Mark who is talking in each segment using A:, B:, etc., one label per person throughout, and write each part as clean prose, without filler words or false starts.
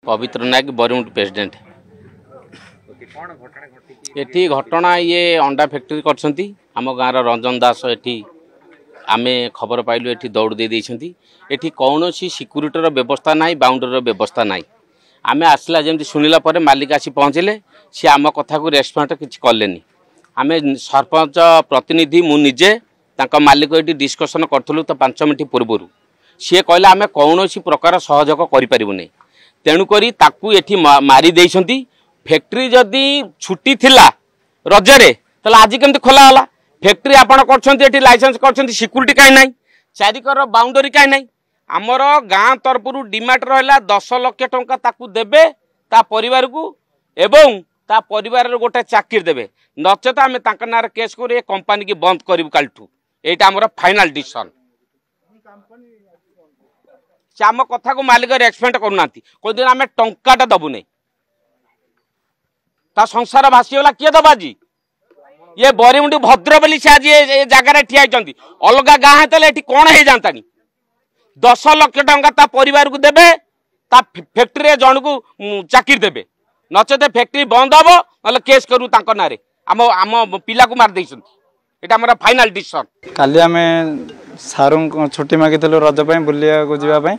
A: पवित्र नायक बरीमुंड प्रेसिडेंट। एठी घटना ये अंडा फैक्ट्री करछंती आम गाँव रंजन दास एठी आमे खबर पाइलु एठी दौड़ दे देइछंती। एठी कौनसी सिक्यूरीटर व्यवस्था नाई बाउंडर व्यवस्था नाई। आमे आसला जेमती सुनिला परे मालिक आसी पहुँचले सी आम कथा को रेस्पॉन्ड किछि कलेनी। आमे सरपंच प्रतिनिधि मु निजे तांका मालिक एठी डिस्कशन करथलु तो 5 मिनिट पूर्व सी कहला आमे कौनसी प्रकार सहयोग करि परिबु नै तेणुकरी ताकू एठी मारी देइछंती। फैक्ट्री जदि छुट्टी थिला रजरे तला आज केमती खोला होला फैक्ट्री आपण करछंती एठी लाइसेंस करछंती सिक्यूरिटी काई नाही चारिकर बाउंडरी काई नाही। आमर गाँ तरफरु डिमांड रहला 10 लाख टंका ताकू देबे ता परिवार को एवं ता परिवार गोटे चाकरी देबे नचेत आमे तांका नार केस कर ए कंपनी की बंद करिबु कालठू। एटा हमर फाइनल डिसीजन। आम कथा को मालिक रेस्पेक्ट करूना कोई आम टंकाटा दबु नहीं ता संसार भासीगला किए दबा जी ये बरीमुंडी भद्र बोली से आज ये जगार ठिया अलग गाँ हेतले कौन हो जातानी 10 लाख टंका ता परिवार को देबे ता फैक्ट्री जन को चाकरी देबे नचेत फैक्ट्री बंद हम ना केस करू तांको नारे आम आम पिला को मार देइछंती। एटा हमर फाइनल डिसीजन।
B: काली आमे सारू छुट्टी मागी रज बुलिया को जावाई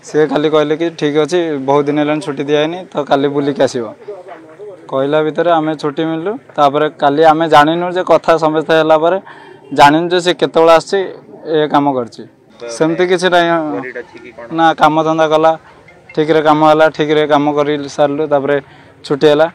B: सी खाली कहले कि ठीक अच्छे बहुत दिन है छुट्टी दिखाई तो काली बुलिक आसो कहला भितर आम छुट्टी मिलू तापर काली आम जानिनु जे कथा समस्या है जानिनु जे सी केत आसी काम करमती किसी ना काम धंदा कला ठीक रे काम है ठीक रे काम कर सारू तापर छुट्टी है।